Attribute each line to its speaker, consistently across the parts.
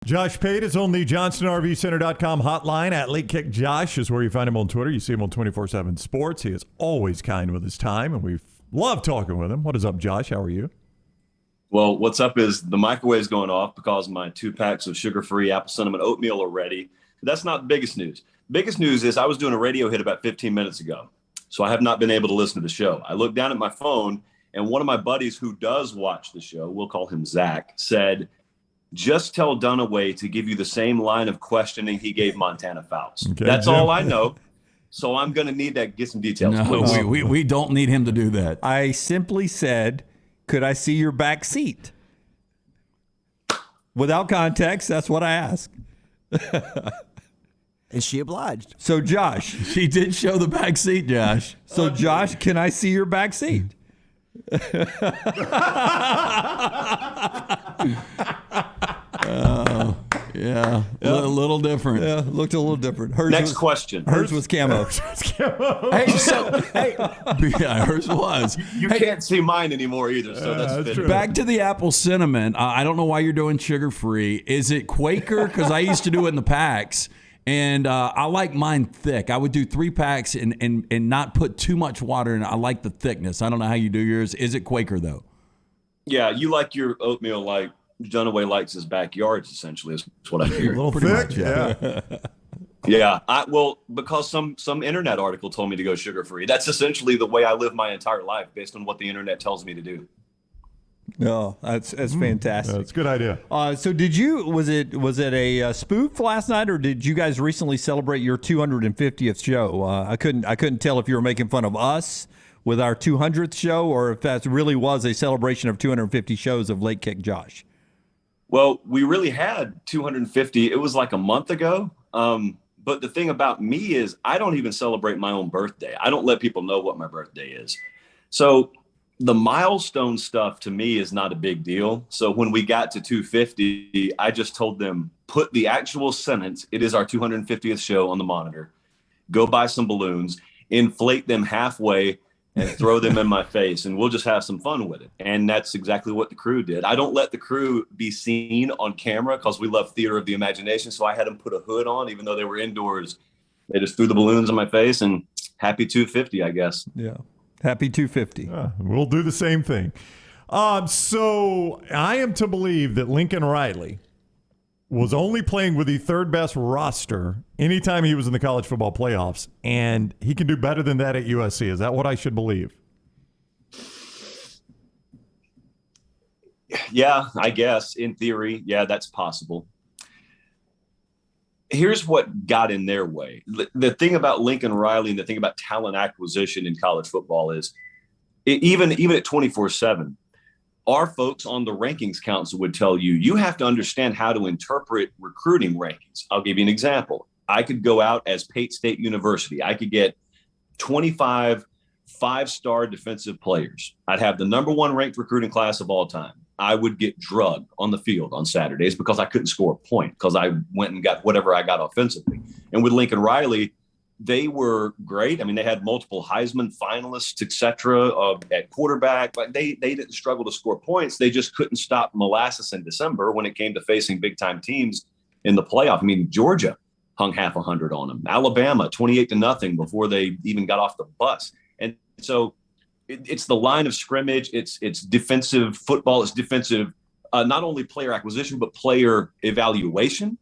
Speaker 1: Josh Pate is on the JohnstonRVCenter.com hotline. At Late Kick Josh is where you find him on Twitter. You see him on 24/7 Sports. He is always kind with his time, and we love talking with him. What is up, Josh? How are you?
Speaker 2: Well, what's up is the microwave's going off because my 2 packs of sugar-free apple cinnamon oatmeal are ready. But that's not the biggest news. Biggest news is I was doing a radio hit about 15 minutes ago, so I have not been able to listen to the show. I looked down at my phone, and one of my buddies who does watch the show, we'll call him Zach, said, just tell Dunaway to give you the same line of questioning he gave Montana Fouts. Okay, that's Jim. All I know. So I'm going to need to get some details.
Speaker 3: No, we don't need him to do that.
Speaker 4: I simply said, could I see your back seat? Without context, that's what I asked.
Speaker 5: And she obliged.
Speaker 4: So, Josh.
Speaker 3: She did show the back seat, Josh.
Speaker 4: So, Josh, can I see your back seat?
Speaker 3: Yeah, a little different.
Speaker 4: Yeah, looked a little different.
Speaker 2: Next question.
Speaker 4: Hers was camo.
Speaker 3: Yeah, hers was.
Speaker 2: You can't see mine anymore either, so that's
Speaker 3: true. Back to the apple cinnamon. I don't know why you're doing sugar-free. Is it Quaker? Because I used to do it in the packs, and I like mine thick. I would do 3 packs and not put too much water in it. I like the thickness. I don't know how you do yours. Is it Quaker, though?
Speaker 2: Yeah, you like your oatmeal like Dunaway likes his backyards, essentially, is what I hear.
Speaker 1: A little thick, yeah.
Speaker 2: Yeah, because some internet article told me to go sugar-free. That's essentially the way I live my entire life, based on what the internet tells me to do.
Speaker 4: No, that's fantastic.
Speaker 1: That's a good idea.
Speaker 4: So was it a spoof last night, or did you guys recently celebrate your 250th show? I couldn't tell if you were making fun of us with our 200th show, or if that really was a celebration of 250 shows of Late Kick Josh.
Speaker 2: Well, we really had 250. It was like a month ago. But the thing about me is I don't even celebrate my own birthday. I don't let people know what my birthday is. So the milestone stuff to me is not a big deal. So when we got to 250, I just told them, put the actual sentence, it is our 250th show, on the monitor. Go buy some balloons, inflate them halfway, and throw them in my face, and we'll just have some fun with it. And that's exactly what the crew did. I don't let the crew be seen on camera because we love theater of the imagination. So I had them put a hood on, even though they were indoors. They just threw the balloons in my face, and happy 250, I guess.
Speaker 4: Yeah. Happy 250.
Speaker 1: We'll do the same thing. So I am to believe that Lincoln Riley was only playing with the third best roster anytime he was in the college football playoffs, and he can do better than that at USC. Is that what I should believe?
Speaker 2: Yeah, I guess in theory, yeah, that's possible. Here's what got in their way. The thing about Lincoln Riley and the thing about talent acquisition in college football is even at 24/7, our folks on the rankings council would tell you, you have to understand how to interpret recruiting rankings. I'll give you an example. I could go out as Pate State University. I could get 25 5-star defensive players. I'd have the number 1 ranked recruiting class of all time. I would get drugged on the field on Saturdays because I couldn't score a point because I went and got whatever I got offensively. And with Lincoln Riley, they were great. I mean, they had multiple Heisman finalists, et cetera, at quarterback. But they didn't struggle to score points. They just couldn't stop molasses in December when it came to facing big-time teams in the playoff. I mean, Georgia hung half 100 on them. Alabama, 28-0 before they even got off the bus. And so it's the line of scrimmage. It's defensive football. It's defensive, not only player acquisition, but player evaluation.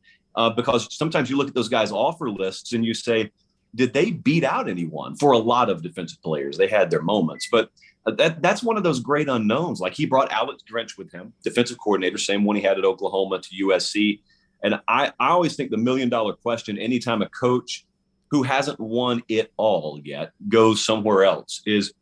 Speaker 2: Because sometimes you look at those guys' offer lists and you say, did they beat out anyone? For a lot of defensive players, they had their moments. But that's one of those great unknowns. Like, he brought Alex Grinch with him, defensive coordinator, same one he had at Oklahoma, to USC. And I always think the $1 million question anytime a coach who hasn't won it all yet goes somewhere else is,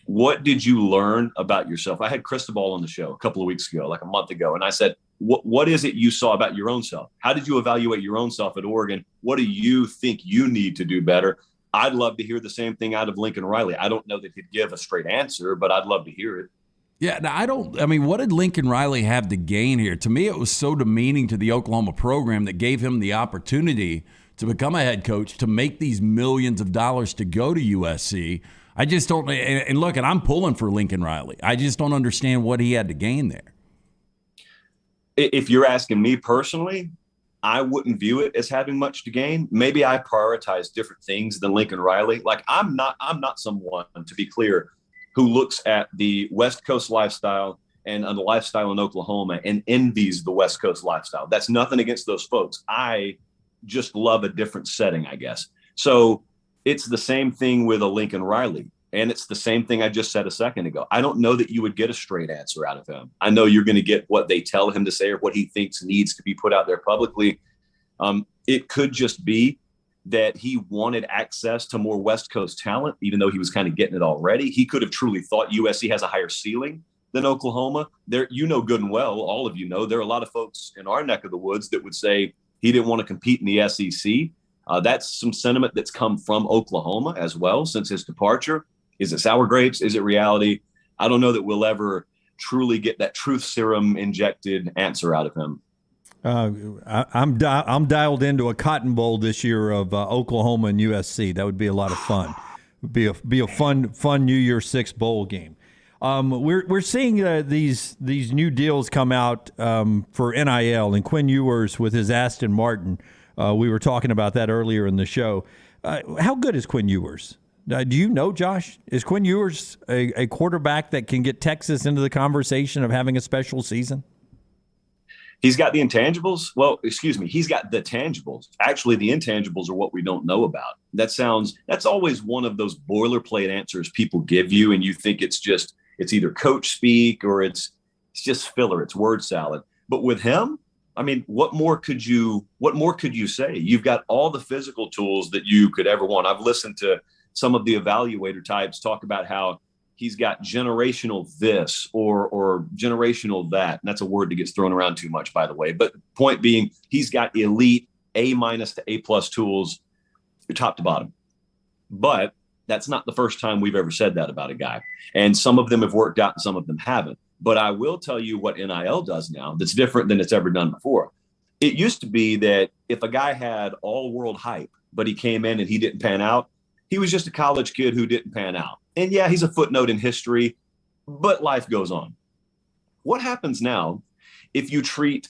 Speaker 2: what did you learn about yourself? I had Cristobal on the show a couple of weeks ago, like a month ago, and I said, what is it you saw about your own self? How did you evaluate your own self at Oregon? What do you think you need to do better? I'd love to hear the same thing out of Lincoln Riley. I don't know that he'd give a straight answer, but I'd love to hear it.
Speaker 3: Yeah, I mean, what did Lincoln Riley have to gain here? To me, it was so demeaning to the Oklahoma program that gave him the opportunity to become a head coach, to make these millions of dollars to go to USC. I just don't, and look, and I'm pulling for Lincoln Riley. I just don't understand what he had to gain there.
Speaker 2: If you're asking me personally, I wouldn't view it as having much to gain. Maybe I prioritize different things than Lincoln Riley. Like I'm not someone, to be clear, who looks at the West Coast lifestyle and the lifestyle in Oklahoma and envies the West Coast lifestyle. That's nothing against those folks. I just love a different setting, I guess. So it's the same thing with a Lincoln Riley. And it's the same thing I just said a second ago. I don't know that you would get a straight answer out of him. I know you're going to get what they tell him to say or what he thinks needs to be put out there publicly. It could just be that he wanted access to more West Coast talent, even though he was kind of getting it already. He could have truly thought USC has a higher ceiling than Oklahoma. There, you know good and well, all of you know, there are a lot of folks in our neck of the woods that would say he didn't want to compete in the SEC. That's some sentiment that's come from Oklahoma as well since his departure. Is it sour grapes? Is it reality? I don't know that we'll ever truly get that truth serum injected answer out of him.
Speaker 4: I'm dialed into a Cotton Bowl this year of Oklahoma and USC. That would be a lot of fun. Be a fun New Year's Six bowl game. We're seeing these new deals come out for NIL, and Quinn Ewers with his Aston Martin. We were talking about that earlier in the show. How good is Quinn Ewers? Do you know, Josh? Is Quinn Ewers a quarterback that can get Texas into the conversation of having a special season?
Speaker 2: He's got the intangibles. Well, excuse me. He's got the tangibles. Actually, the intangibles are what we don't know about. That's always one of those boilerplate answers people give you, and you think it's either coach speak or it's just filler. It's word salad. But with him, I mean, what more could you say? You've got all the physical tools that you could ever want. I've listened to some of the evaluator types talk about how he's got generational this or generational that. And that's a word that gets thrown around too much, by the way. But point being, he's got elite A- to A+ tools top to bottom. But that's not the first time we've ever said that about a guy. And some of them have worked out and some of them haven't. But I will tell you what NIL does now that's different than it's ever done before. It used to be that if a guy had all world hype, but he came in and he didn't pan out, he was just a college kid who didn't pan out. And yeah, he's a footnote in history, but life goes on. What happens now if you treat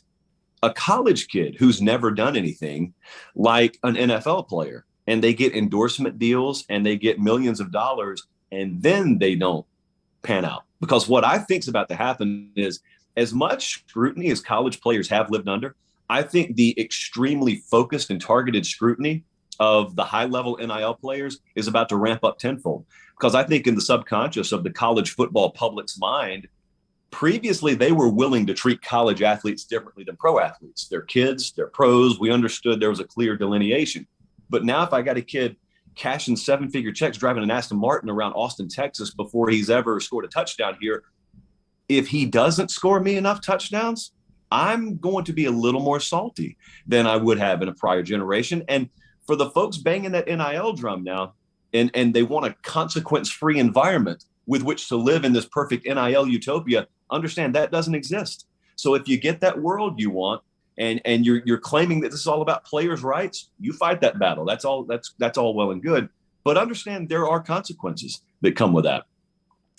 Speaker 2: a college kid who's never done anything like an NFL player, and they get endorsement deals and they get millions of dollars, and then they don't pan out? Because what I think is about to happen is, as much scrutiny as college players have lived under, I think the extremely focused and targeted scrutiny of the high-level NIL players is about to ramp up tenfold. Because I think in the subconscious of the college football public's mind, previously they were willing to treat college athletes differently than pro athletes. They're kids, they're pros. We understood there was a clear delineation. But now if I got a kid cashing 7-figure checks, driving an Aston Martin around Austin, Texas, before he's ever scored a touchdown here, if he doesn't score me enough touchdowns, I'm going to be a little more salty than I would have in a prior generation. And for the folks banging that NIL drum now, and they want a consequence-free environment with which to live in this perfect NIL utopia, understand that doesn't exist. So if you get that world you want, and you're claiming that this is all about players' rights, you fight that battle. That's all well and good. But understand there are consequences that come with that.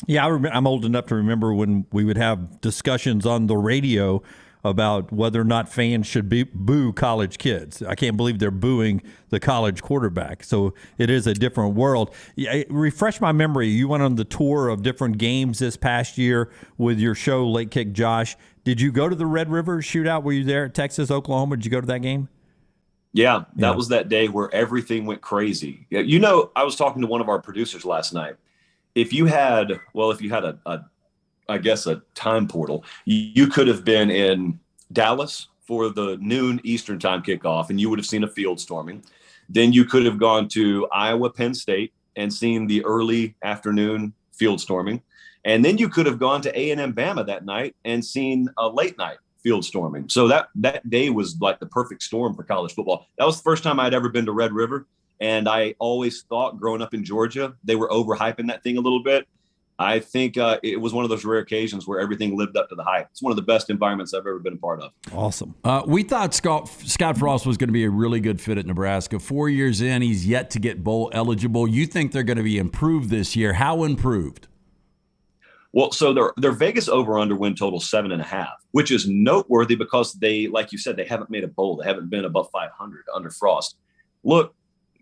Speaker 4: Yeah, I'm old enough to remember when we would have discussions on the radio about whether or not fans should boo college kids. I can't believe they're booing the college quarterback. So it is a different world. Refresh my memory. You went on the tour of different games this past year with your show, Late Kick Josh. Did you go to the Red River Shootout? Were you there at Texas, Oklahoma? Did you go to that game?
Speaker 2: Yeah, that was that day where everything went crazy. You know, I was talking to one of our producers last night. If you had a time portal, you could have been in Dallas for the noon Eastern time kickoff, and you would have seen a field storming. Then you could have gone to Iowa, Penn State, and seen the early afternoon field storming. And then you could have gone to A&M Bama that night and seen a late night field storming. So that day was like the perfect storm for college football. That was the first time I'd ever been to Red River. And I always thought growing up in Georgia, they were overhyping that thing a little bit. I think it was one of those rare occasions where everything lived up to the hype. It's one of the best environments I've ever been a part of.
Speaker 4: Awesome.
Speaker 3: We thought Scott Frost was going to be a really good fit at Nebraska. 4 years in, he's yet to get bowl eligible. You think they're going to be improved this year. How improved?
Speaker 2: Well, so their Vegas over/under win total 7.5, which is noteworthy because they, like you said, they haven't made a bowl. They haven't been above 500 under Frost. Look,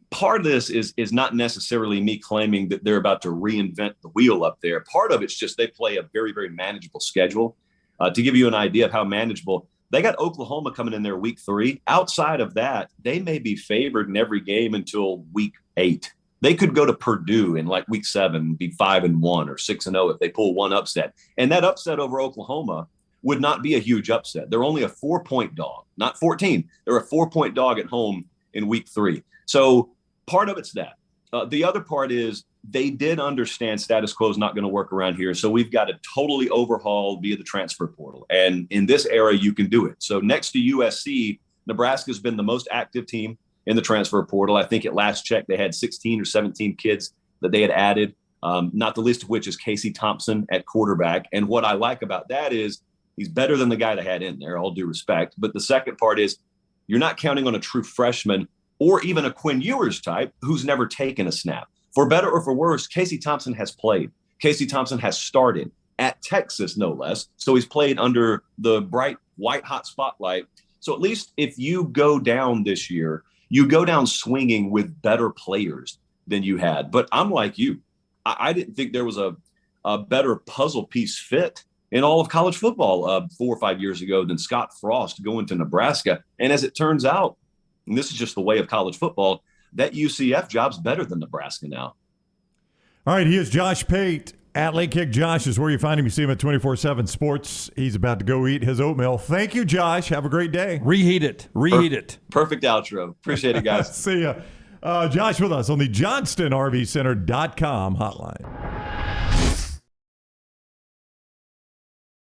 Speaker 2: part of this is not necessarily me claiming that they're about to reinvent the wheel up there. Part of it's just they play a very, very manageable schedule. To give you an idea of how manageable, they got Oklahoma coming in there week 3. Outside of that, they may be favored in every game until week 8. They could go to Purdue in like week 7, be 5-1 or 6-0 if they pull one upset. And that upset over Oklahoma would not be a huge upset. They're only a 4-point dog, not 14. They're a 4-point dog at home in week 3. So part of it's that. The other part is they did understand status quo is not going to work around here. So we've got to totally overhaul via the transfer portal. And in this era, you can do it. So next to USC, Nebraska's been the most active team in the transfer portal. I think at last check, they had 16 or 17 kids that they had added, not the least of which is Casey Thompson at quarterback. And what I like about that is he's better than the guy they had in there, all due respect. But the second part is you're not counting on a true freshman or even a Quinn Ewers type who's never taken a snap. For better or for worse, Casey Thompson has played. Casey Thompson has started at Texas, no less. So he's played under the bright, white-hot spotlight. So at least if you go down this year, you go down swinging with better players than you had. But I'm like you. I didn't think there was a better puzzle piece fit in all of college football 4 or 5 years ago than Scott Frost going to Nebraska. And as it turns out, and this is just the way of college football, that UCF job's better than Nebraska now.
Speaker 1: All right, he is Josh Pate. At Late Kick Josh is where you find him. You see him at 24/7 Sports. He's about to go eat his oatmeal. Thank you, Josh. Have a great day.
Speaker 4: Reheat it. Reheat it.
Speaker 2: Perfect outro. Appreciate it, guys.
Speaker 1: See ya. Josh with us on the JohnstonRVCenter.com hotline.